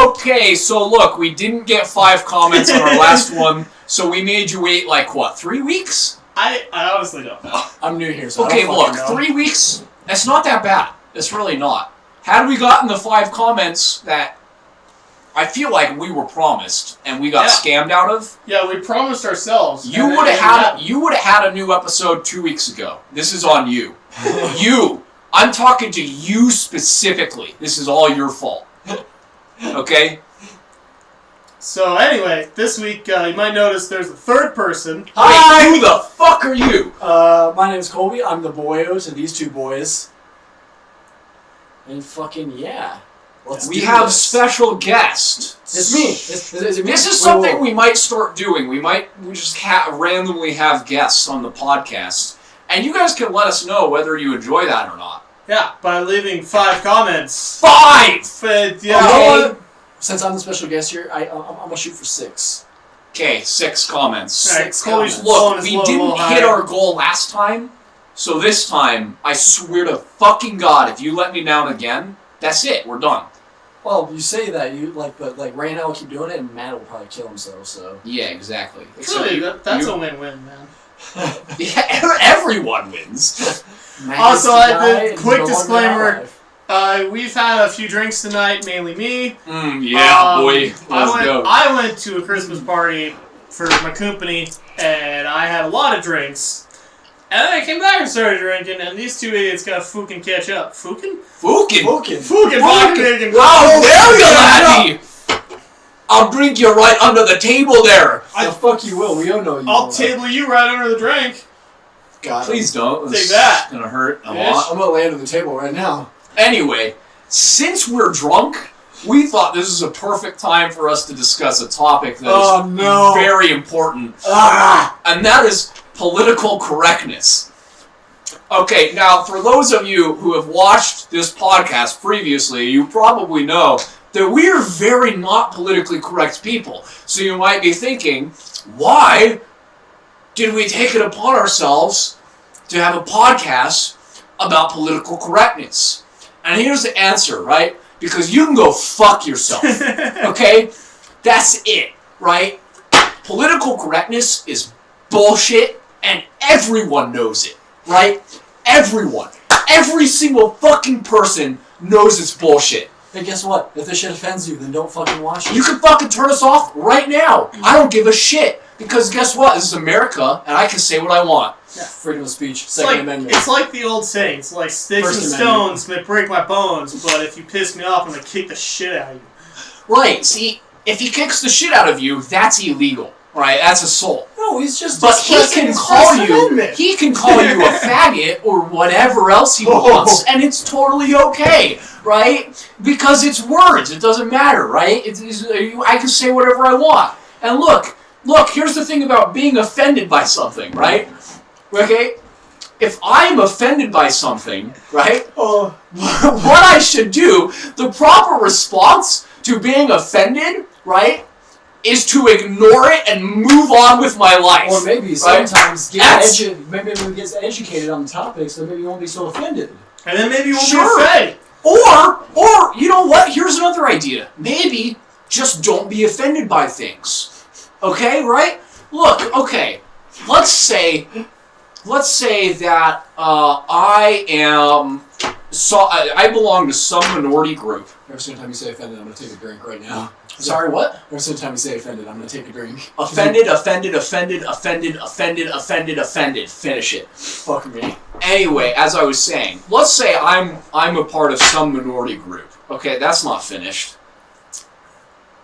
Okay, so look, we didn't get 5 comments on our last one, so we made you wait, 3 weeks? I honestly don't know. I'm new here, so okay, I don't look, know. 3 weeks, that's not that bad. It's really not. Had we gotten the 5 comments that I feel like we were promised and we got scammed out of. Yeah, we promised ourselves. You would have had a new episode 2 weeks ago. This is on you. You. I'm talking to you specifically. This is all your fault. Okay? So anyway, this week you might notice there's a third person. Hi! Wait, who the fuck are you? My name's Colby. I'm the boyo to these 2 boys. And fucking we have special guest. It's me. This is something we might start doing. We just randomly have guests on the podcast, and you guys can let us know whether you enjoy that or not. Yeah, by leaving 5 comments. 5. But, okay. Since I'm the special guest here, I'm gonna shoot for 6. Okay, 6 comments. Right, 6 comments. Look, we didn't hit our goal last time, so this time, I swear to fucking God, if you let me down again, that's it. We're done. Well, you say that, but Ray and I will keep doing it, and Matt will probably kill himself, so... Yeah, exactly. Really, that's a win-win, man. Yeah, everyone wins. Also, quick disclaimer, we've had a few drinks tonight, mainly me. Boy. Let's go. I went to a Christmas party for my company, and I had a lot of drinks. And then I came back and started drinking, and these 2 idiots got fucking catch up. Fucking fucking How dare you, laddie! I'll drink you right under the table there. Fuck you will. We don't know you. I'll table you right under the drink. God, please don't. Take that. It's gonna hurt a Bitch. lot. I'm gonna lay under the table right now. Anyway, since we're drunk, we thought this is a perfect time for us to discuss a topic that is very important. And that is political correctness. Okay, now for those of you who have watched this podcast previously, you probably know that we are very not politically correct people. So you might be thinking, why did we take it upon ourselves to have a podcast about political correctness? And here's the answer, right? Because you can go fuck yourself, okay? That's it, right? Political correctness is bullshit, and everyone knows it, right? Everyone. Every single fucking person knows it's bullshit. Hey, guess what? If this shit offends you, then don't fucking watch it. You can fucking turn us off right now. I don't give a shit. Because guess what? This is America, and I can say what I want. Yeah, freedom of speech. Second Amendment. It's like the old saying. It's like sticks and stones may break my bones, but if you piss me off, I'm going to kick the shit out of you. Right. See, if he kicks the shit out of you, that's illegal. Right? That's assault. No, he's just. But he can call you. He can call you a faggot or whatever else he wants, and it's totally okay, right? Because it's words. It doesn't matter, right? I can say whatever I want. And look. Here's the thing about being offended by something, right? Okay. If I'm offended by something, right? What I should do, the proper response to being offended, right, is to ignore it and move on with my life. Or maybe sometimes maybe we get educated on the topic, so maybe you won't be so offended. And then maybe you won't be afraid. Or you know what? Here's another idea. Maybe just don't be offended by things. Okay, right? Look, okay. Let's say that I belong to some minority group. Every single time you say offended, I'm going to take a drink right now. Sorry, what? Every single time you say offended, I'm going to take a drink. Offended. Finish it. Fuck me. Anyway, as I was saying, let's say I'm a part of some minority group. Okay, that's not finished.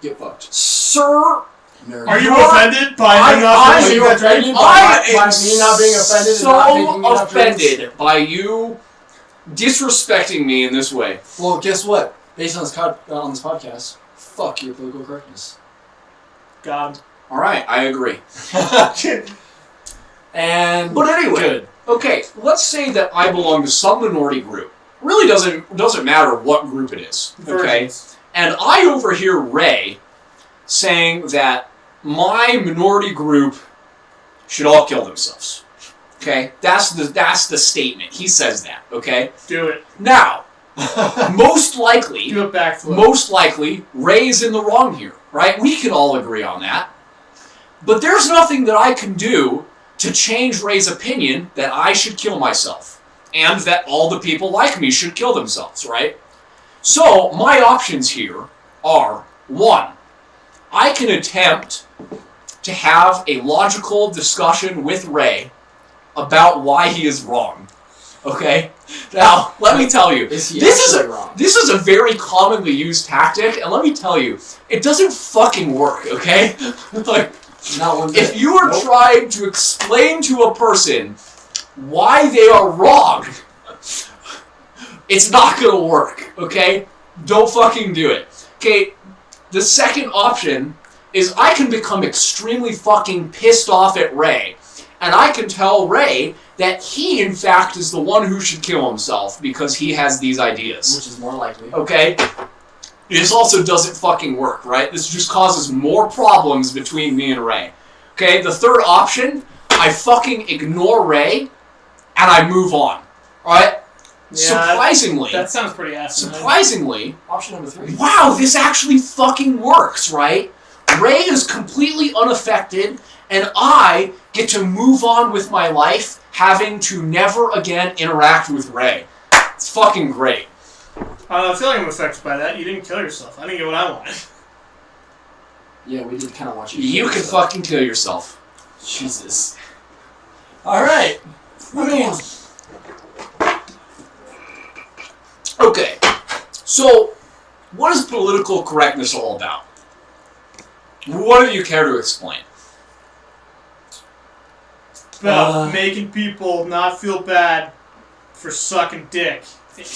Get fucked. Sir... Are you offended by me not being offended? By me not being offended? So offended by you disrespecting me in this way. Well, guess what? Based on this podcast, fuck your political correctness. God. All right, I agree. But anyway, good. Okay, let's say that I belong to some minority group. Really doesn't matter what group it is. Okay, and I overhear Ray saying that my minority group should all kill themselves. Okay? That's the statement. He says that, okay? Do it. Now, most likely, Do a backflip. Most likely, Ray is in the wrong here, right? We can all agree on that. But there's nothing that I can do to change Ray's opinion that I should kill myself. And that all the people like me should kill themselves, right? So, my options here are, 1, I can attempt to have a logical discussion with Ray about why he is wrong. Okay? Now, let me tell you, this is a very commonly used tactic, and let me tell you, it doesn't fucking work, okay? Like, not one bit. If you are trying to explain to a person why they are wrong, it's not gonna work, okay? Don't fucking do it. Okay, the second option is I can become extremely fucking pissed off at Ray, and I can tell Ray that he, in fact, is the one who should kill himself because he has these ideas. Which is more likely. Okay? This also doesn't fucking work, right? This just causes more problems between me and Ray. Okay, the third option, I fucking ignore Ray, and I move on. Alright? Yeah, surprisingly... That sounds pretty asinine. Surprisingly... Option number 3. Wow, this actually fucking works, right? Ray is completely unaffected, and I get to move on with my life, having to never again interact with Ray. It's fucking great. I feel like I'm affected by that. You didn't kill yourself. I didn't get what I wanted. Yeah, we did kind of watch you. You can fucking kill yourself. Jesus. Alright. Moving on. Okay. So, what is political correctness all about? What do you care to explain? About making people not feel bad for sucking dick.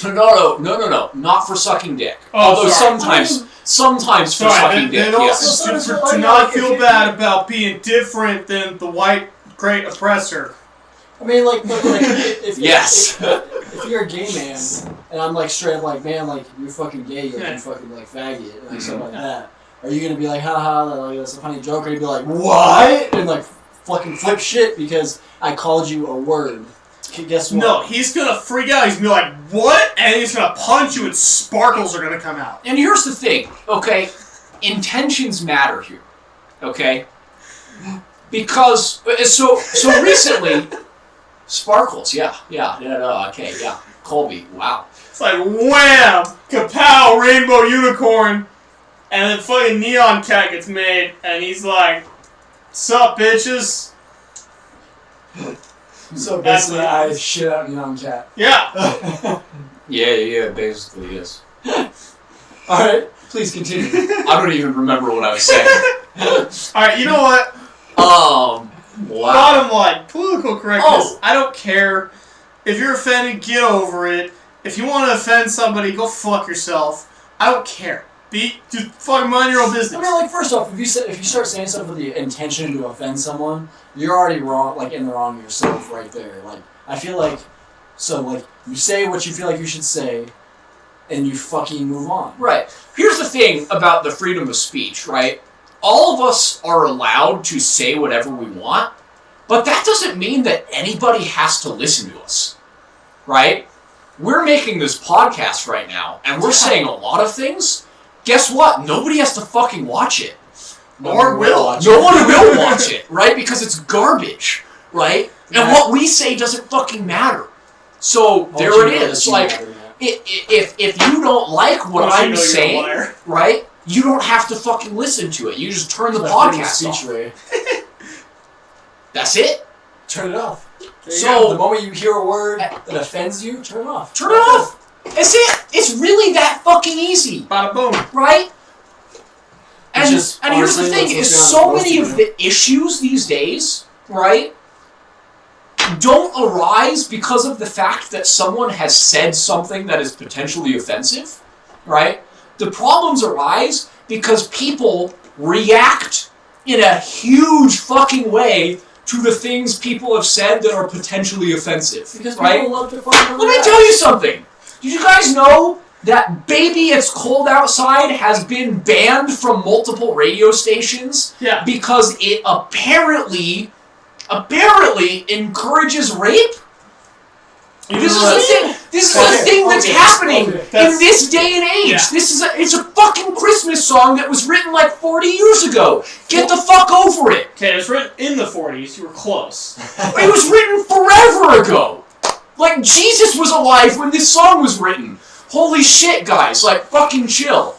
No. Not for sucking dick. Oh, although sorry. sometimes for sucking dick, yes. To not feel bad about being different than the white great oppressor. I mean, like, if Yes. if you're a gay man, and I'm like straight up like, man, like, you're fucking gay, you're like, you fucking like faggot, and like stuff like that. Are you gonna be like, haha, like, that's a funny joke, or you be like, what? And like, fucking flip shit because I called you a word. Guess what? No, he's gonna freak out. He's gonna be like, what? And he's gonna punch you and sparkles are gonna come out. And here's the thing, okay? Intentions matter here, okay? Because, so recently, sparkles, yeah, Colby, wow. It's like, wham! Kapow! Rainbow unicorn! And then fucking Neon Cat gets made, and he's like, sup, bitches? So basically, I shit out Neon Cat. Yeah! Yeah, basically, yes. Alright, please continue. I don't even remember what I was saying. Alright, you know what? Wow. Bottom line, political correctness. Oh. I don't care. If you're offended, get over it. If you want to offend somebody, go fuck yourself. I don't care. Just fucking mind your own business. I mean, like, first off, if you start saying stuff with the intention to offend someone, you're already wrong, like, in the wrong yourself right there. Like, I feel like, so, like, you say what you feel like you should say, and you fucking move on. Right. Here's the thing about the freedom of speech, right? All of us are allowed to say whatever we want, but that doesn't mean that anybody has to listen to us, right? We're making this podcast right now, and we're saying a lot of things. Guess what? Nobody has to fucking watch it. No one will watch it, right? Because it's garbage, right? And what we say doesn't fucking matter. So there it is. Like, if you don't like what I'm saying, right? You don't have to fucking listen to it. You just turn the podcast off. That's it. Turn it off. So the moment you hear a word that offends you, turn it off. Turn it off. That's it. It's really that fucking easy. Bada boom. Right? And here's honestly, the thing, is so many of the issues these days, right, don't arise because of the fact that someone has said something that is potentially offensive, right? The problems arise because people react in a huge fucking way to the things people have said that are potentially offensive. Because right? people love to fucking Let me tell you something. Did you guys know that Baby It's Cold Outside has been banned from multiple radio stations? Yeah. Because it apparently apparently encourages rape. This is a thing that's happening in this day and age. Yeah. It's a fucking Christmas song that was written like 40 years ago. Get the fuck over it. Okay, it was written in the 40s. You were close. It was written forever ago. Like, Jesus was alive when this song was written. Holy shit, guys. Like, fucking chill.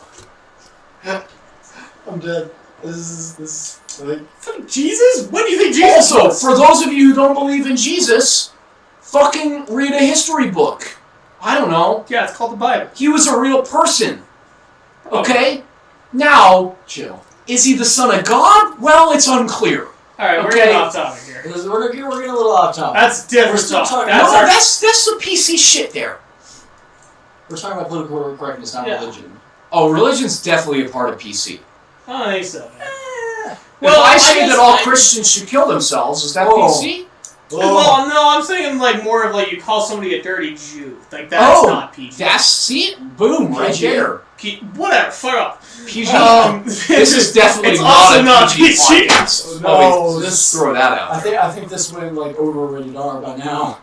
I'm dead. This is like... Jesus? When do you think Jesus Also, was? for those of you who don't believe in Jesus, fucking read a history book. I don't know. Yeah, it's called the Bible. He was a real person. Okay? Now, chill. Is he the son of God? Well, it's unclear. Alright, we're getting off topic here. We're getting a little off topic. That's different stuff. That's some PC shit there. We're talking about political correctness, not religion. Oh, religion's definitely a part of PC. I don't think so. Well, I say that all Christians should kill themselves. Is that PC? Well, no, I'm saying like more of like you call somebody a dirty Jew. Like that's not PG. See? Boom, right there. Whatever, fuck off. PG. This is definitely not a PG podcast. No, just throw that out. I think this went like over rated R by now.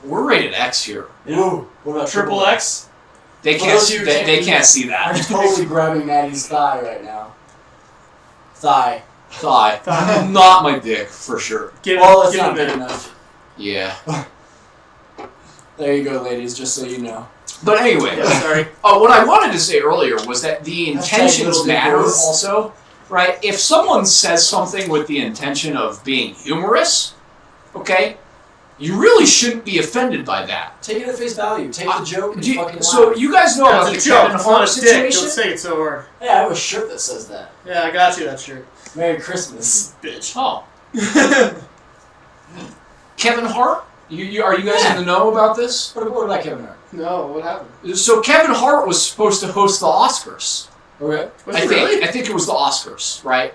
We're rated X here. Ooh, what about triple X? They can't. They can't see that. I'm totally grabbing Maddie's thigh right now. Thigh. Not my dick, for sure. It's not big enough. Yeah. There you go, ladies, just so you know. But anyway, sorry. What I wanted to say earlier was that the intentions matter also, right? If someone says something with the intention of being humorous, okay, you really shouldn't be offended by that. Take it at face value. Take the joke and fucking laugh. So you guys know about the Kevin Hart situation? Don't say it so hard. Yeah, I have a shirt that says that. Yeah, I got you that shirt. Merry Christmas, bitch. Oh. Kevin Hart? Are you guys in the know about this? What about Kevin Hart? No, what happened? So Kevin Hart was supposed to host the Oscars. Okay. I think it was the Oscars, right?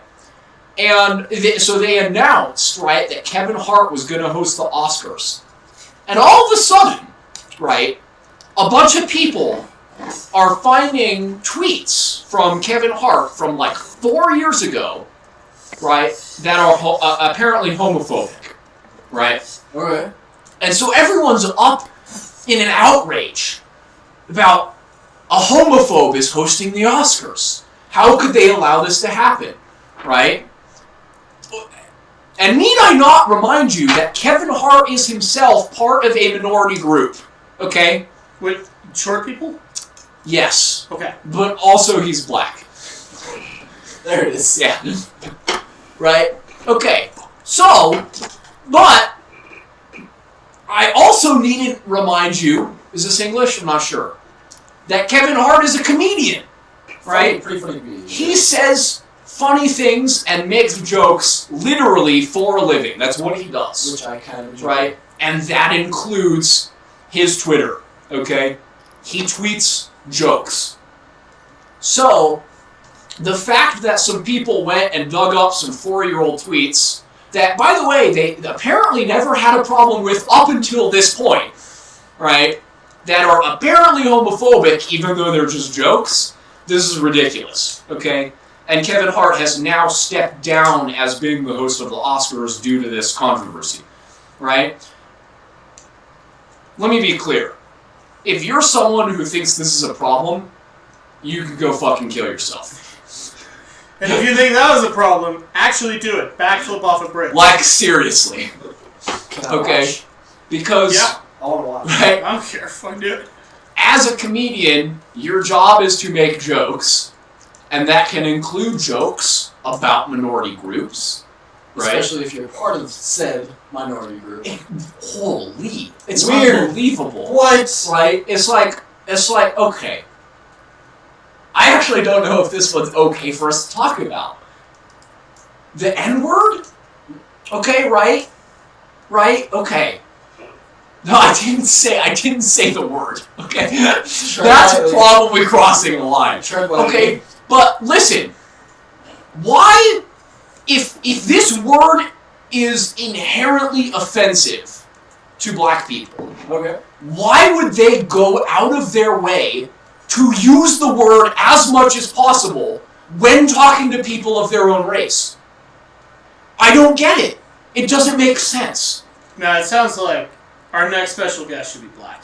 And so they announced, right, that Kevin Hart was going to host the Oscars. And all of a sudden, right, a bunch of people are finding tweets from Kevin Hart from like 4 years ago, right, that are apparently homophobic, right? Okay. And so everyone's up in an outrage about a homophobe is hosting the Oscars. How could they allow this to happen, right? And need I not remind you that Kevin Hart is himself part of a minority group, okay? With short people? Yes. Okay. But also he's black. There it is. Yeah. Right? Okay. So, but I also need to remind you, is this English? I'm not sure, that Kevin Hart is a comedian, right? Pretty funny comedian. He says funny things and makes jokes literally for a living. That's what he does. Which I kind of enjoy. Right? And that includes his Twitter, okay? He tweets jokes. So, the fact that some people went and dug up some 4-year-old tweets that, by the way, they apparently never had a problem with up until this point, right? That are apparently homophobic, even though they're just jokes. This is ridiculous, okay? And Kevin Hart has now stepped down as being the host of the Oscars due to this controversy, right? Let me be clear. If you're someone who thinks this is a problem, you could go fucking kill yourself. And if you think that was a problem, actually do it. Backflip off a bridge. Like, seriously. Okay? Because... Yeah. I want to watch. Right? I don't care. Fuck do it. As a comedian, your job is to make jokes, and that can include jokes about minority groups, right? Especially if you're part of said minority group. Holy, it's weird. Unbelievable. What? Right? It's like, okay. I actually don't know if this one's okay for us to talk about. The N-word? Okay, right? Right? Okay. No, I didn't say the word. Okay, that's probably crossing the line. Okay, but listen, why, if this word is inherently offensive to black people, okay, why would they go out of their way to use the word as much as possible when talking to people of their own race? I don't get it. It doesn't make sense. Now, it sounds like our next special guest should be black.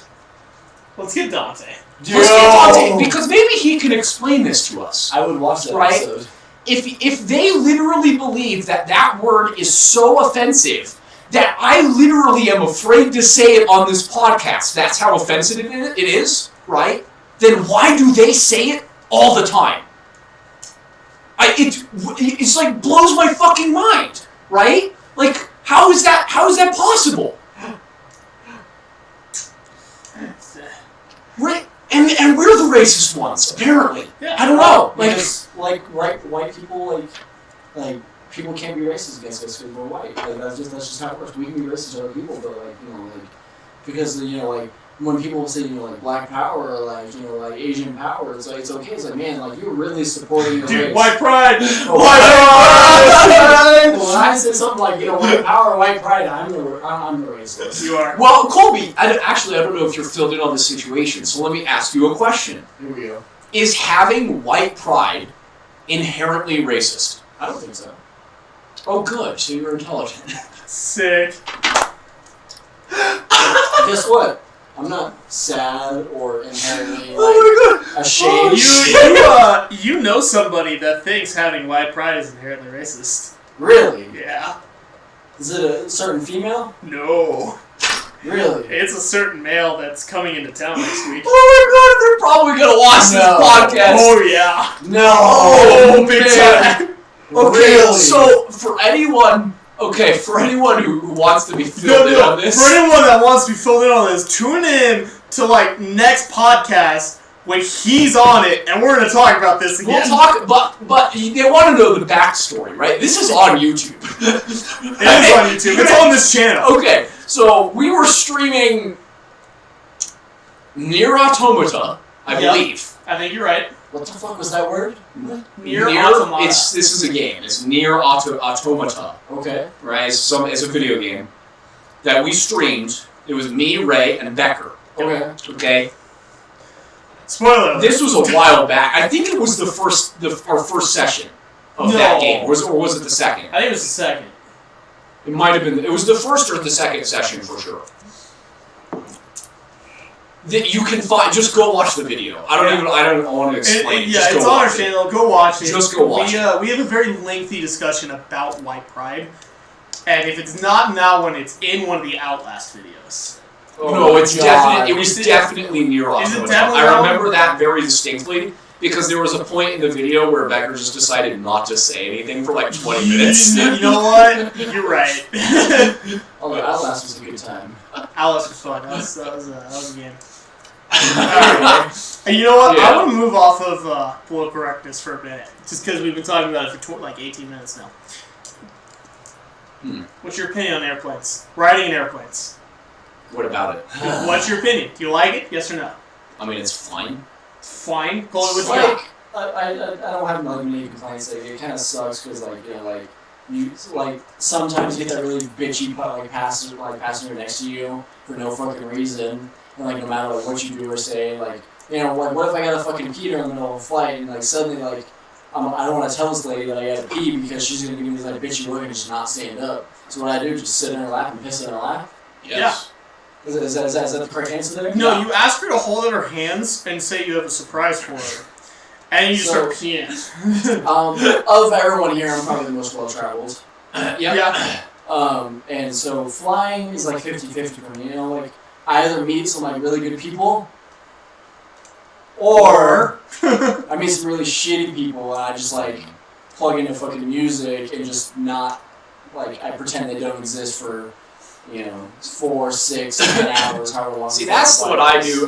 Let's get Dante. Let's get Dante, because maybe he can explain this to us. I would watch that episode. If they literally believe that word is so offensive that I literally am afraid to say it on this podcast, that's how offensive it is, right? Then why do they say it all the time? It's like blows my fucking mind, right? Like, how is that possible? Right? And we're the racist ones, apparently. Yeah. I don't know. Because, white people, people can't be racist against us because we're white. Like, that's just how it works. We can be racist to other people, but, because, when people say, black power or, Asian power, it's like, it's okay. It's like, man, you're really supporting the race. White pride! White pride! When I said something like, white power, white pride, I'm the racist. You are. Well, Colby, I don't know if you're filled in on this situation, so let me ask you a question. Here we go. Is having white pride inherently racist? I don't think so. Oh, good. So you're intelligent. Sick. Guess what? I'm not sad or inherently ashamed. You know somebody that thinks having white pride is inherently racist. Really? Yeah. Is it a certain female? No. Really? It's a certain male that's coming into town next week. Oh my god, they're probably gonna watch this podcast. Oh yeah. No. Oh, big time. Okay, Really? so for anyone who wants to be filled in on this, For anyone that wants to be filled in on this, tune in to next podcast when he's on it, and we're gonna talk about this again. we'll talk. But they want to know the backstory, right? This is on YouTube. It is on YouTube. It's on this channel. Okay, so we were streaming Nier Automata, I believe. I think you're right. What the fuck was that word? Nier Automata. This is a game. It's Nier Automata. Okay. Right? It's a video game that we streamed. It was me, Ray, and Becker. Okay. Okay. Spoiler. This was a while back. I think it was our first session of that game, or was it the second? I think it was the second. It might have been. It was the first or the second session for sure. That you can find. Just go watch the video. I don't want to explain. It's on our channel. Go watch it. Just go watch it. We have a very lengthy discussion about white pride, and if it's not now, when it's in one of the Outlast videos. No, it's definitely. It was definitely Nier Automata. I remember that very distinctly because there was a point in the video where Becker just decided not to say anything for 20 minutes. You know what? You're right. Although Outlast was a good time. Outlast was fun. That was a game. And you know what? Yeah. I want to move off of political correctness for a minute, just because we've been talking about it for 18 minutes now. What's your opinion on airplanes? Riding in airplanes. What about it? What's your opinion? Do you like it? Yes or no? I mean, it's fine. Fine. Call it what you got. I don't have many complaints. It kind of sucks because you sometimes you get that really bitchy passenger next to you for no fucking reason, and no matter what you do or say, what if I got a fucking pee during the middle of a flight and suddenly I don't want to tell this lady that I got to pee because she's gonna give me this bitchy look and just not stand up. So what I do is just sit in her lap and piss in her lap. Yes. Is that the correct answer there? No, you ask her to hold out her hands and say you have a surprise for her. And you just start peeing. Of everyone here, I'm probably the most well-traveled. Yeah. And so flying is 50-50 for me. I either meet some really good people, or I meet some really shitty people and I just plug into fucking music and just not I pretend they don't exist for 4, 6, 10 hours, however long. See, that's what I do.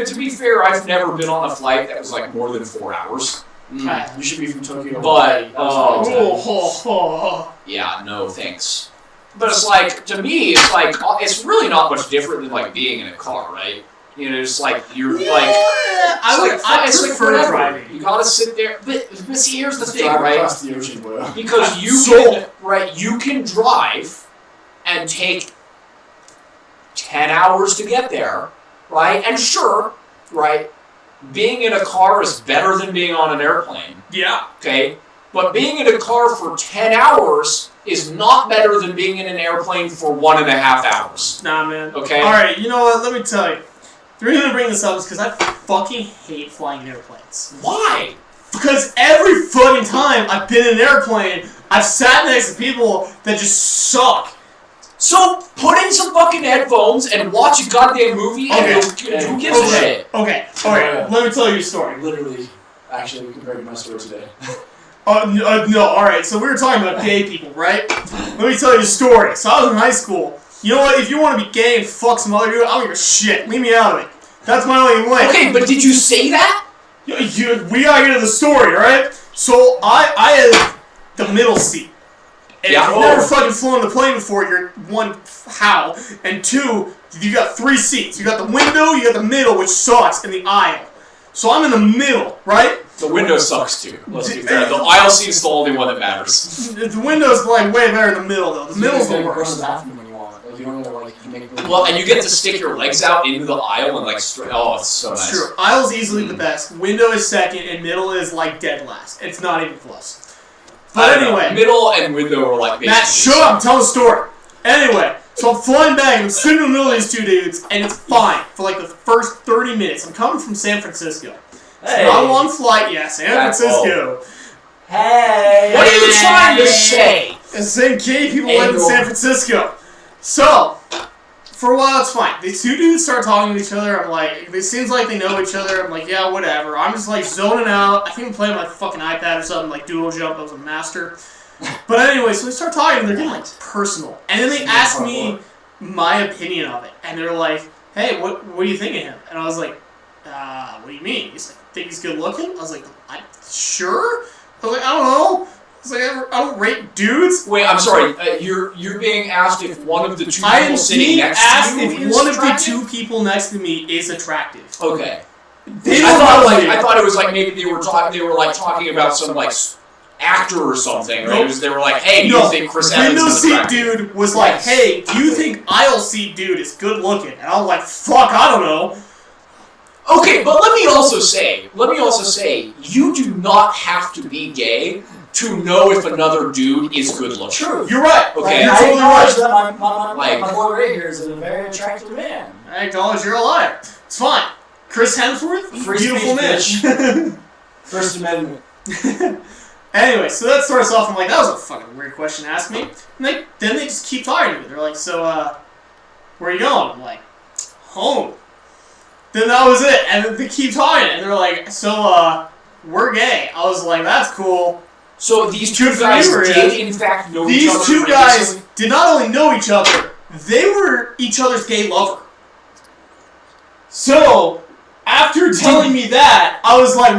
To be fair, I've never been on a flight that was more than 4 hours. You should be from Tokyo. But Oh. yeah, no thanks. But it's to me, it's really not much different than being in a car, right? It's you're I prefer driving. You gotta sit there, but see, here's the thing, Drive right? across the ocean, bro. Because you can drive and take 10 hours to get there, right? And sure, right, being in a car is better than being on an airplane. Yeah. Okay? But being in a car for 10 hours is not better than being in an airplane for 1.5 hours. Nah, man. Okay? Alright, you know what? Let me tell you. The reason I bring this up is because I fucking hate flying airplanes. Why? Because every fucking time I've been in an airplane, I've sat next to people that just suck. So put in some fucking headphones and watch a goddamn movie and who gives a shit? Okay, alright, let me tell you a story. Literally, actually, we compared to my story today. No, alright, so we were talking about gay people, right? Let me tell you a story. So I was in high school. You know what? If you want to be gay and fuck some other dude, I don't give a shit. Leave me out of it. That's my only way. Okay, but did you say that? We gotta get to the story, right? So I had the middle seat. And if you've never fucking flown the plane before, you're one, how? And two, you got 3 seats. You got the window, you got the middle, which sucks, and the aisle. So I'm in the middle, right? The window sucks too. Let's be fair. The aisle seat's the only one that matters. The window's like way better than the middle, though. The middle's the worst. Well, and you get to stick your legs out into the aisle and like straight. Oh, it's so nice. True. Aisle's easily the best. Window is second, and middle is like dead last. It's not even close. But anyway, middle and window are like. Matt, shut up! Tell the story. Anyway, so I'm flying back. I'm sitting in the middle of these 2 dudes, and it's fine for like the first 30 minutes. I'm coming from San Francisco. It's not a long flight, yeah. San Francisco. Hey. What are you trying to say? The same gay people live in San Francisco. So, for a while, it's fine. These 2 dudes start talking to each other. I'm like, it seems like they know each other. I'm like, yeah, whatever. I'm just like zoning out. I think I'm playing on my fucking iPad or something, like Doodle Jump. I was a master. But anyway, so they start talking, and they're getting like personal. And then they ask me my opinion of it. And they're like, hey, what do you think of him? And I was like, what do you mean? He's like, think he's good looking? I was like, sure? I was like, I don't know. It's like, I don't rate dudes. Wait, I'm sorry. You're being asked if one of the 2 people sitting next to you if one of the 2 people next to me is attractive. Okay. I thought it was like maybe they were talking about some like actor or something. Nope. They were like, hey, do you think Chris Evans is attractive? Window seat dude was like, hey, do you think aisle seat dude is good looking? And I was like, fuck, I don't know. Okay, but let me also say, you do not have to be gay to know if another dude is good looking. True. You're right. Okay. I acknowledge that my boy right here is a very attractive man. I acknowledge you're a liar. It's fine. Chris Hemsworth, beautiful man. First Amendment. Anyway, so that starts off. I'm like, that was a fucking weird question to ask me. And then they just keep talking to me. They're like, so, where are you going? I'm like, home. Then that was it. And then they keep talking. And they're like, so, we're gay. I was like, that's cool. So these 2 guys did in fact know each other. These 2 guys did not only know each other, they were each other's gay lover. So, after telling me that, I was like,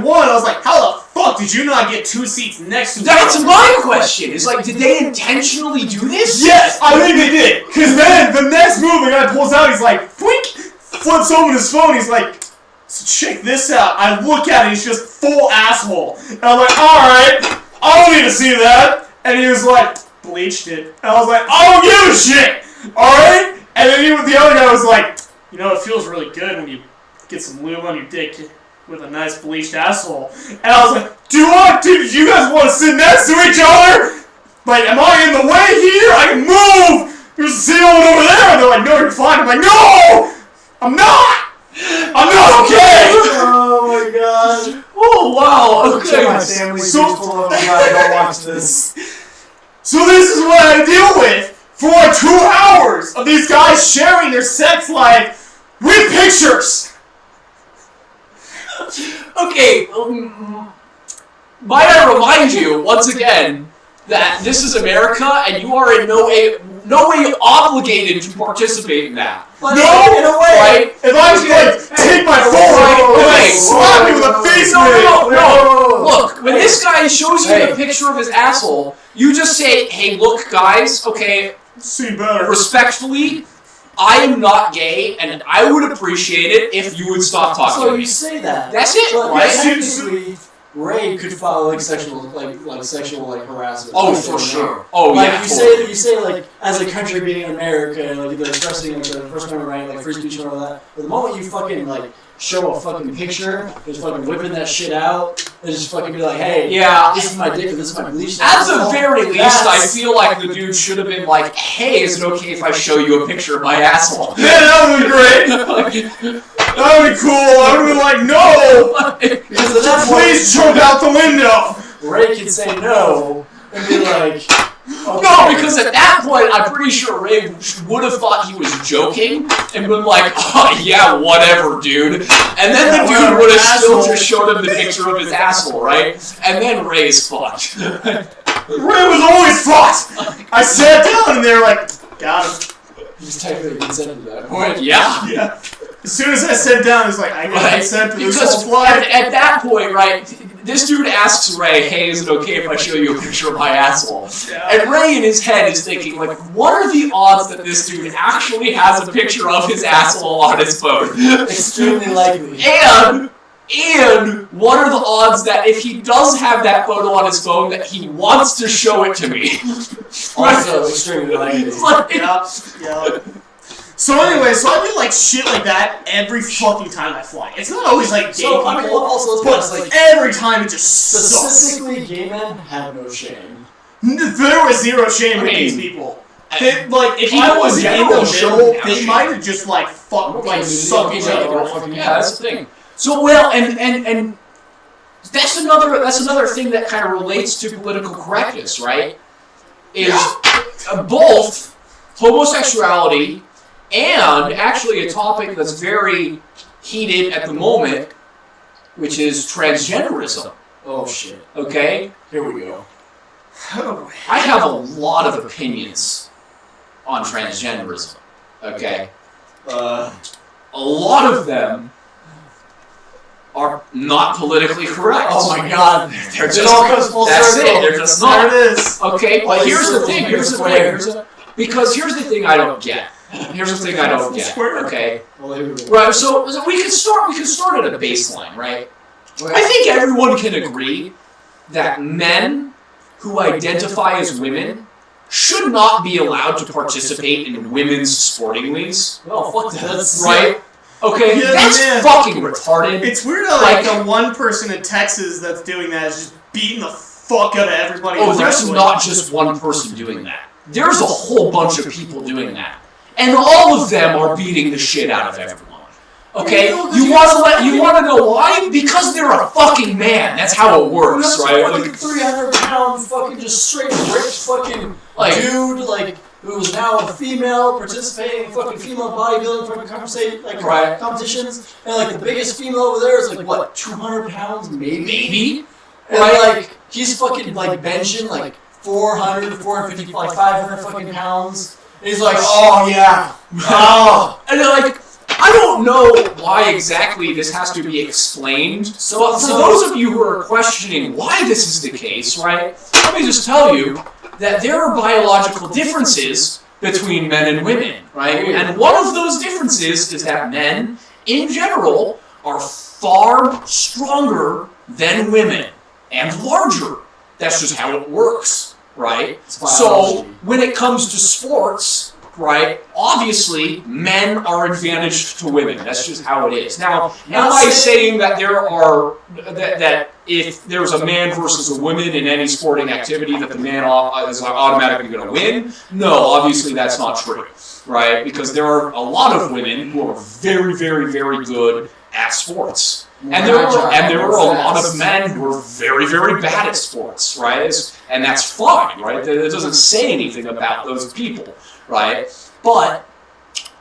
how the fuck did you not get 2 seats next to each other? That's my question. It's like, did they intentionally do this? Yes, I think they did. Because then, the next move, the guy pulls out, he's like, flick, flips open his phone, he's like, so check this out. I look at it, he's just full asshole. And I'm like, alright, I don't need to see that. And he was like, bleached it. And I was like, I don't give a shit. Alright? And then the other guy was like, you know, it feels really good when you get some lube on your dick with a nice bleached asshole. And I was like, do you guys want to sit next to each other? Like, am I in the way here? I can move! There's a seat over there! And they're like, no, you're fine. I'm like, no! I'm not! I'm not okay! Oh my god. Oh wow, okay. My family's full of I don't watch this. So this is what I deal with for like 2 hours of these guys sharing their sex life with pictures! Okay, might I remind you, once again, that this is America and you are in no way obligated to participate in that. No, in a way. Right? If I was like, take my phone and slap you with a face No. Look, when this guy shows you a picture of his asshole, you just say, hey, look, guys, okay, see better. Respectfully, I am not gay, and I would appreciate it if you would stop talking to me. So you say that. That's it, but right? Technically, Ray could file like sexual harassment. Oh, for sure. Oh, like, yeah. You say like as a country being in America, like they're expressing like the First Amendment right, like free speech and all that. But the moment you fucking like show a fucking picture, just fucking whipping that shit out, and just fucking be like, hey, this is my dick, this is my bleach. At the very least, I feel like the dude should have been like, hey, is it okay if I show you a picture of my asshole? Yeah, that would be great. That would be cool. I would be like, no! Please jump out the window! Ray can say no and be like, okay. No, because at that point, I'm pretty sure Ray would have thought he was joking and been like, oh, yeah, whatever, dude. And then the dude would have still just showed him the picture of his asshole, right? And then Ray's fucked. Ray was always fucked! I sat down and they were like, got him. He's technically consented at that point. Yeah. As soon as I sat down, it's like, I got consent to this whole flight. At that point, right, this dude asks Ray, hey, is it okay if I show you a picture of my asshole? Yeah. And Ray in his head is thinking, like, what are the odds that this dude actually has a picture of his asshole on his phone? Extremely likely. And what are the odds that if he does have that photo on his phone, that he wants to show it to me? Also extremely likely. Yeah. So anyway, so I do like shit like that every fucking time I fly. It's not always like gay people, but like every time it just sucks. Specifically, gay men have no shame. There was zero shame with these people. They, like, if I was in the show, they might have just like sucked each other. Yeah, that's the thing. So well, and that's another thing that kind of relates to political correctness, right? Is both homosexuality and actually a topic that's very heated at the moment, which is transgenderism. Oh shit. Okay? Here we go. I have a lot of opinions on transgenderism. Okay? A lot of them are not politically correct. Oh my god. They're just, that's it. They're just not. There it is. Okay, but here's the thing. Because here's the thing I don't get. Okay. Right. So we can start at a baseline, right? I think everyone can agree that men who identify as women should not be allowed to participate in women's sporting leagues. Well, fuck that. Right? Okay, Yeah, that's fucking retarded. It's weird how like the one person in Texas that's doing that is just beating the fuck out of everybody. Oh, there's not just one person doing that. There's a whole bunch of people doing that. And all of them are beating the shit out of everyone. Okay? You want to know why? Because they're a fucking man. That's how it works, right? Like 300-pound fucking just straight ripped fucking dude, like who is now a female participating in fucking female bodybuilding fucking competitions, and like the biggest female over there is like what, 200 pounds maybe? And like he's fucking like benching like 400, 450, like 500 fucking pounds. And he's like, oh yeah, oh, and they're like, I don't know why exactly this has to be explained. But for those of you who are questioning why this is the case, right? Let me just tell you that there are biological differences between men and women, right? And one of those differences is that men, in general, are far stronger than women and larger. That's just how it works, right? So when it comes to sports, right, obviously men are advantaged to women. That's just how it is. Now, am I saying that there are that if there's a man versus a woman in any sporting activity that the man is automatically going to win? No, obviously that's not true, right? Because there are a lot of women who are very, very, very good at sports. And there are a lot of men who are very, very bad at sports, right? And that's fine, right? It doesn't say anything about those people, right? But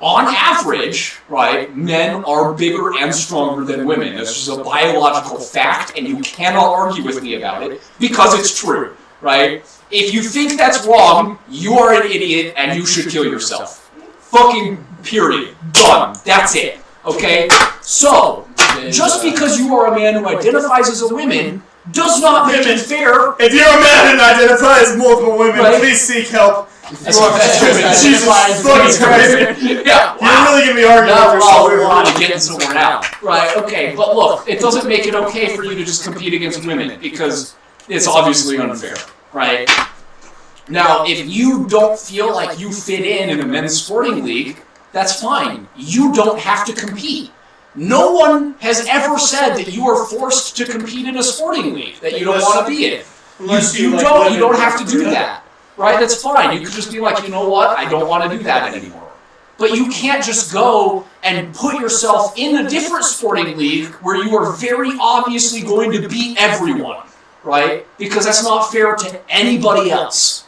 on average, right, men are bigger and stronger than women. This is a biological fact, and you cannot argue with me about it because it's true, right? If you think that's wrong, you are an idiot and you should kill yourself. Fucking period. Done. That's it. Okay? So, just because you are a man who identifies as a woman does not make it fair. If you're a man and identify as multiple women, please seek help. That's Jesus fucking Christ. Yeah, You're really gonna be arguing with yourself. we're on to getting somewhere now. Right, okay, but look, it doesn't make it okay for you to just compete against women because it's obviously unfair, right? Now, if you don't feel like you fit in a men's sporting league, that's fine. You don't have to compete. No one has ever said that you are forced to compete in a sporting league that you don't want to be in. You don't have to do that. Right? That's fine. You could just be like, you know what? I don't want to do that anymore. But you can't just go and put yourself in a different sporting league where you are very obviously going to beat everyone. Right? Because that's not fair to anybody else.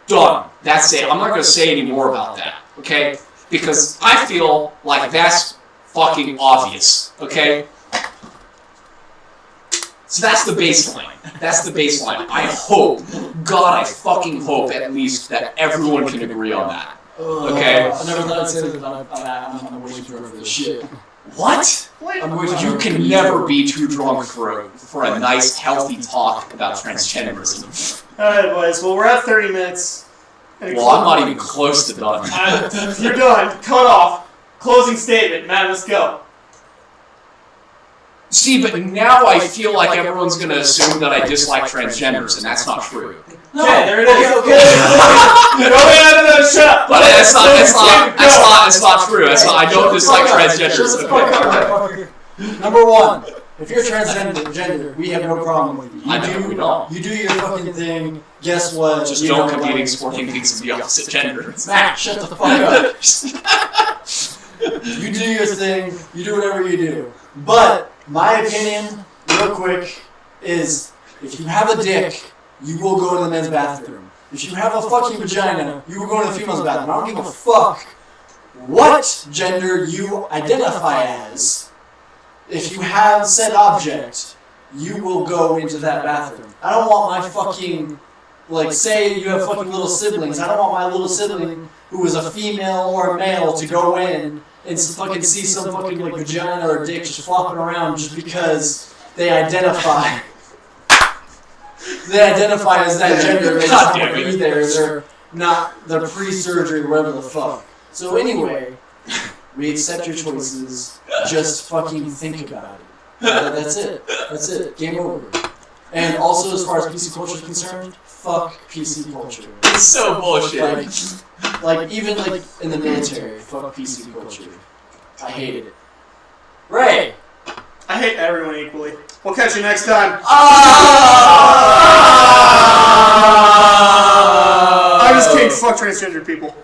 Done. That's it. I'm not going to say any more about that. Okay? Because I feel like that's fucking obvious. Okay? So that's the baseline. That's the baseline. I hope, God, I fucking hope at least that everyone can agree on that. Okay? I never thought I'd say that, but I'm way too drunk for this shit. What? You can never be too drunk for a nice, healthy talk about transgenderism. Alright, boys. Well, we're at 30 minutes. Well, I'm not even close to done. You're done. Cut off. Closing statement. Matt, let's go. See, but now I feel like everyone's going to assume that I dislike transgenders, and that's not true. No. Okay, there it is. Okay. Go ahead, shut up. But it's not true. I don't dislike transgenders. Number one, if you're transgender, we have no problem with you. We don't. You do your fucking thing. Guess what? Just don't compete in sporting leagues of the opposite gender. Matt, shut the fuck up. You do your thing. You do whatever you do. But my opinion, real quick, is if you have a dick, you will go to the men's bathroom. If you have a fucking vagina, you will go to the female's bathroom. I don't give a fuck what gender you identify as. If you have said object, you will go into that bathroom. I don't want my fucking, say you have fucking little siblings. I don't want my little sibling who is a female or a male to go in and fucking see some fucking vagina or dick just flopping around just because they identify. They identify as that gender. They just want to be there. They're pre-surgery, whatever the fuck. So anyway, we accept your choices. Just fucking think about it. That's it. That's it. Game over. And also, as far as PC culture is concerned, fuck PC culture. It's so bullshit. Even in the military, fuck PC culture. I hated it. Ray! I hate everyone equally. We'll catch you next time. I just can't fuck transgender people.